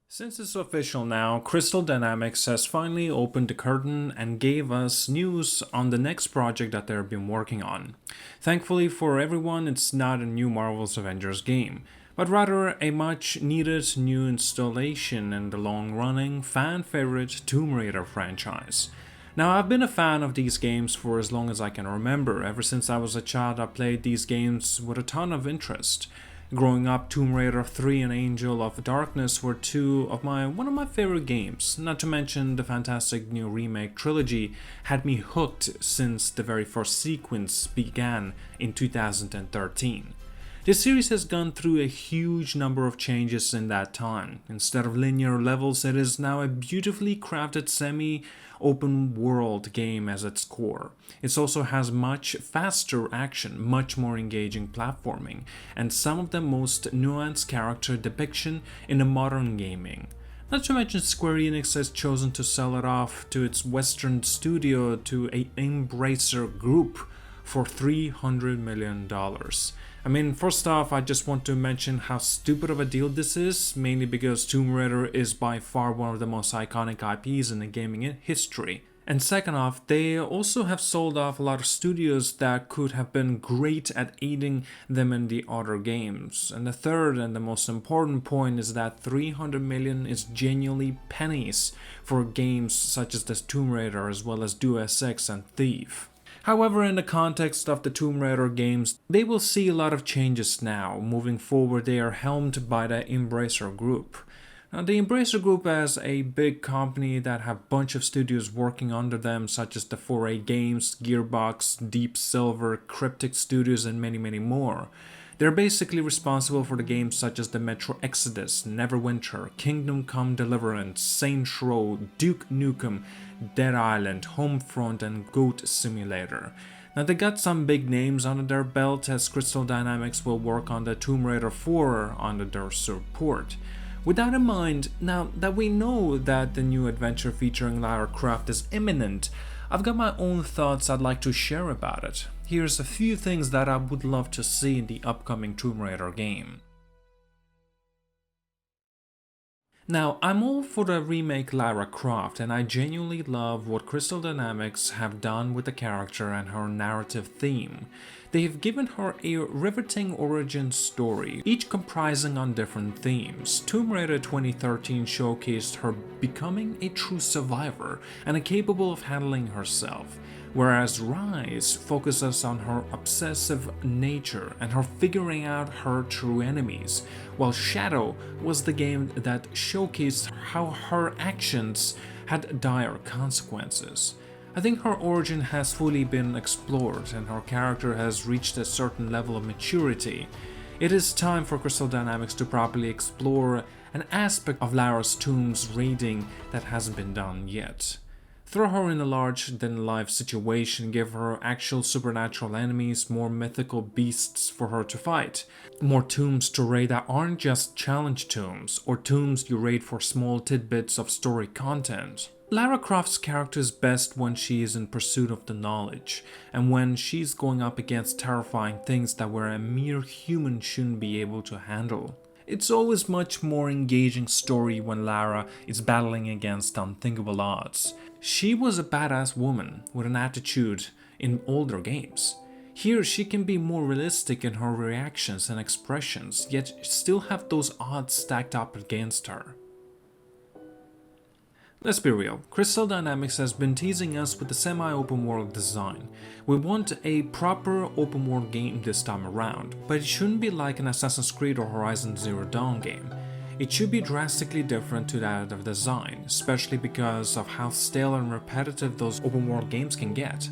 Since it's official now, Crystal Dynamics has finally opened the curtain and gave us news on the next project that they've been working on. Thankfully for everyone, it's not a new Marvel's Avengers game, but rather a much needed new installation in the long-running, fan-favorite Tomb Raider franchise. Now, I've been a fan of these games for as long as I can remember. Ever since I was a child, I played these games with a ton of interest. Growing up, Tomb Raider 3 and Angel of Darkness were one of my favorite games. Not to mention the fantastic new remake trilogy had me hooked since the very first sequence began in 2013. This series has gone through a huge number of changes in that time. Instead of linear levels, it is now a beautifully crafted semi-open world game as its core. It also has much faster action, much more engaging platforming, and some of the most nuanced character depiction in the modern gaming. Not to mention Square Enix has chosen to sell it off to its Western studio to a Embracer Group for $300 million. I mean, first off, I just want to mention how stupid of a deal this is, mainly because Tomb Raider is by far one of the most iconic IPs in the gaming history. And second off, they also have sold off a lot of studios that could have been great at aiding them in the other games. And the third and the most important point is that 300 million is genuinely pennies for games such as this Tomb Raider as well as Deus Ex and Thief. However, in the context of the Tomb Raider games, they will see a lot of changes now. Moving forward, they are helmed by the Embracer Group. Now, the Embracer Group is a big company that have a bunch of studios working under them, such as the 4A Games, Gearbox, Deep Silver, Cryptic Studios, and many more. They're basically responsible for the games such as the Metro Exodus, Neverwinter, Kingdom Come Deliverance, Saints Row, Duke Nukem, Dead Island, Homefront, and Goat Simulator. Now, they got some big names under their belt, as Crystal Dynamics will work on the Tomb Raider 4 under their support. With that in mind, now that we know that the new adventure featuring Lara Croft is imminent, I've got my own thoughts I'd like to share about it. Here's a few things that I would love to see in the upcoming Tomb Raider game. Now, I'm all for the remake Lara Croft, and I genuinely love what Crystal Dynamics have done with the character and her narrative theme. They have given her a riveting origin story, each comprising on different themes. Tomb Raider 2013 showcased her becoming a true survivor and capable of handling herself, whereas Rise focuses on her obsessive nature and her figuring out her true enemies, while Shadow was the game that showcased how her actions had dire consequences. I think her origin has fully been explored and her character has reached a certain level of maturity. It is time for Crystal Dynamics to properly explore an aspect of Lara's tomb's raiding that hasn't been done yet. Throw her in a larger-than-life situation, give her actual supernatural enemies, more mythical beasts for her to fight, more tombs to raid that aren't just challenge tombs, or tombs you raid for small tidbits of story content. Lara Croft's character is best when she is in pursuit of the knowledge, and when she's going up against terrifying things that where a mere human shouldn't be able to handle. It's always much more engaging story when Lara is battling against unthinkable odds. She was a badass woman with an attitude in older games. Here she can be more realistic in her reactions and expressions, yet still have those odds stacked up against her. Let's be real, Crystal Dynamics has been teasing us with the semi-open world design. We want a proper open world game this time around, but it shouldn't be like an Assassin's Creed or Horizon Zero Dawn game. It should be drastically different to that of design, especially because of how stale and repetitive those open world games can get.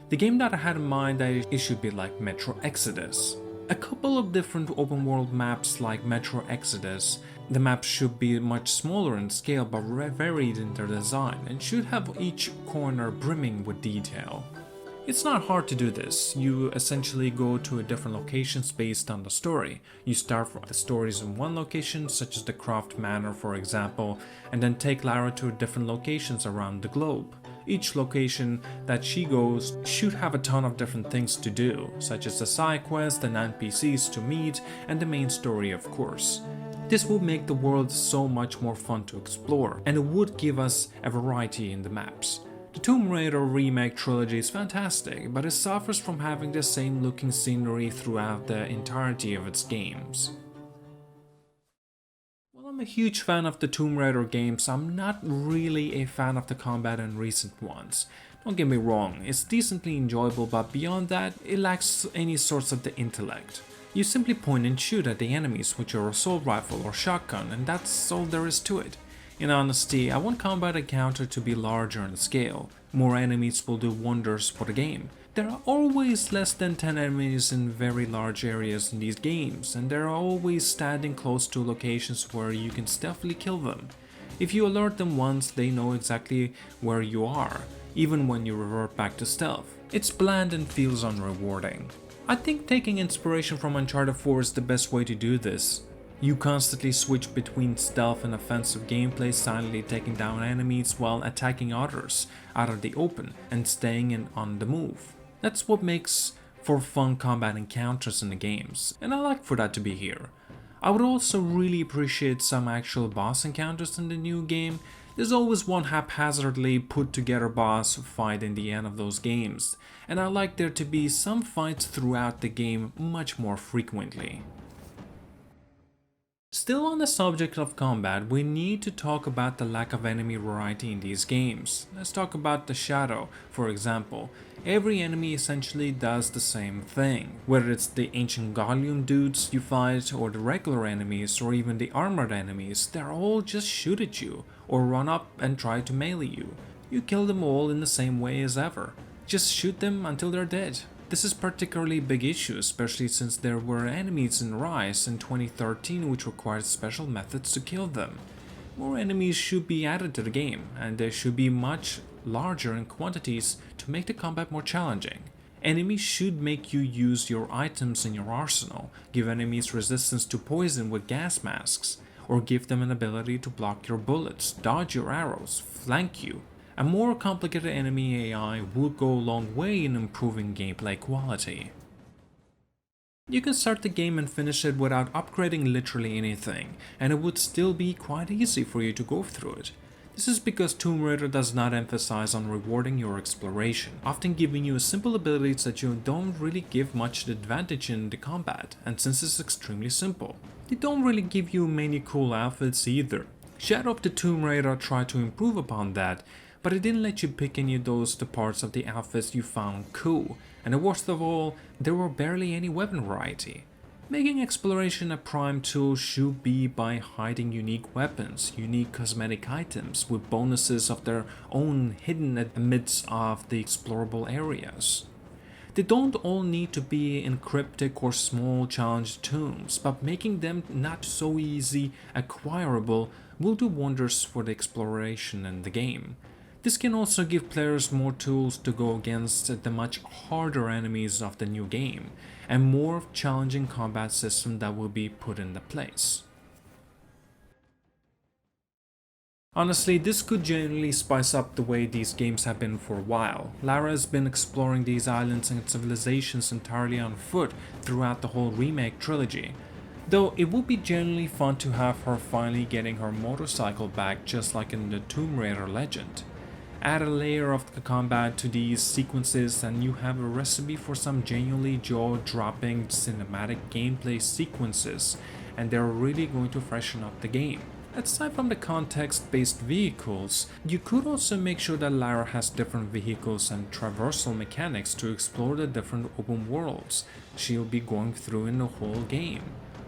The game that I had in mind that it should be like Metro Exodus. A couple of different open world maps like Metro Exodus. The maps should be much smaller in scale but varied in their design and should have each corner brimming with detail. It's not hard to do this. You essentially go to a different locations based on the story. You start with the stories in one location, such as the Croft Manor for example, and then take Lara to different locations around the globe. Each location that she goes should have a ton of different things to do, such as the side quests and NPCs to meet, and the main story of course. This would make the world so much more fun to explore, and it would give us a variety in the maps. The Tomb Raider remake trilogy is fantastic, but it suffers from having the same looking scenery throughout the entirety of its games. While I'm a huge fan of the Tomb Raider games, I'm not really a fan of the combat in recent ones. Don't get me wrong, it's decently enjoyable, but beyond that, it lacks any sorts of the intellect. You simply point and shoot at the enemies with your assault rifle or shotgun, and that's all there is to it. In honesty, I want combat encounter to be larger in scale. More enemies will do wonders for the game. There are always less than 10 enemies in very large areas in these games, and they're always standing close to locations where you can stealthily kill them. If you alert them once, they know exactly where you are, even when you revert back to stealth. It's bland and feels unrewarding. I think taking inspiration from Uncharted 4 is the best way to do this. You constantly switch between stealth and offensive gameplay, silently taking down enemies while attacking others out of the open and staying on the move. That's what makes for fun combat encounters in the games, and I like for that to be here. I would also really appreciate some actual boss encounters in the new game. There's always one haphazardly put together boss fight in the end of those games, and I like there to be some fights throughout the game much more frequently. Still on the subject of combat, we need to talk about the lack of enemy variety in these games. Let's talk about the Shadow, for example. Every enemy essentially does the same thing. Whether it's the ancient Gallium dudes you fight, or the regular enemies, or even the armored enemies, they're all just shoot at you, or run up and try to melee you. You kill them all in the same way as ever. Just shoot them until they're dead. This is particularly a big issue, especially since there were enemies in Rise in 2013 which required special methods to kill them. More enemies should be added to the game, and they should be much larger in quantities to make the combat more challenging. Enemies should make you use your items in your arsenal, give enemies resistance to poison with gas masks, or give them an ability to block your bullets, dodge your arrows, flank you. A more complicated enemy AI would go a long way in improving gameplay quality. You can start the game and finish it without upgrading literally anything, and it would still be quite easy for you to go through it. This is because Tomb Raider does not emphasize on rewarding your exploration, often giving you simple abilities that you don't really give much advantage in the combat, and since it's extremely simple. They don't really give you many cool outfits either. Shadow of the Tomb Raider tried to improve upon that, but it didn't let you pick any of those the parts of the outfits you found cool, and the worst of all, there were barely any weapon variety. Making exploration a prime tool should be by hiding unique weapons, unique cosmetic items with bonuses of their own hidden amidst of the explorable areas. They don't all need to be in cryptic or small challenge tombs, but making them not so easy acquirable will do wonders for the exploration in the game. This can also give players more tools to go against the much harder enemies of the new game, and more challenging combat system that will be put into place. Honestly, this could genuinely spice up the way these games have been for a while. Lara has been exploring these islands and civilizations entirely on foot throughout the whole remake trilogy. Though it would be genuinely fun to have her finally getting her motorcycle back, just like in the Tomb Raider legend. Add a layer of the combat to these sequences and you have a recipe for some genuinely jaw-dropping cinematic gameplay sequences, and they're really going to freshen up the game. Aside from the context-based vehicles, you could also make sure that Lara has different vehicles and traversal mechanics to explore the different open worlds she'll be going through in the whole game.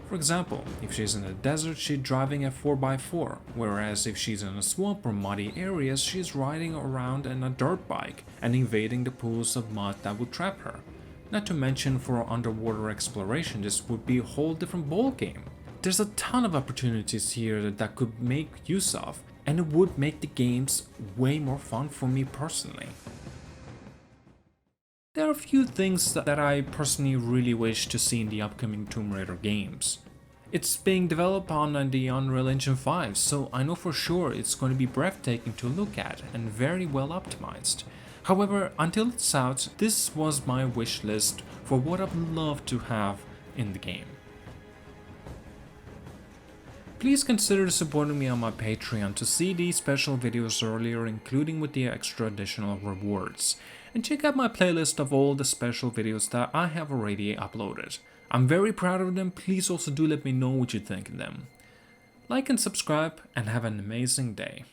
For example, if she's in the desert, she's driving a 4x4, whereas if she's in a swamp or muddy areas, she's riding around in a dirt bike and invading the pools of mud that would trap her. Not to mention, for underwater exploration, this would be a whole different ballgame. There's a ton of opportunities here that could make use of, and it would make the games way more fun for me personally. There are a few things that I personally really wish to see in the upcoming Tomb Raider games. It's being developed on the Unreal Engine 5, so I know for sure it's going to be breathtaking to look at and very well optimized. However, until it's out, this was my wish list for what I'd love to have in the game. Please consider supporting me on my Patreon to see these special videos earlier, including with the extra additional rewards. And check out my playlist of all the special videos that I have already uploaded. I'm very proud of them. Please also do let me know what you think of them. Like and subscribe, and have an amazing day.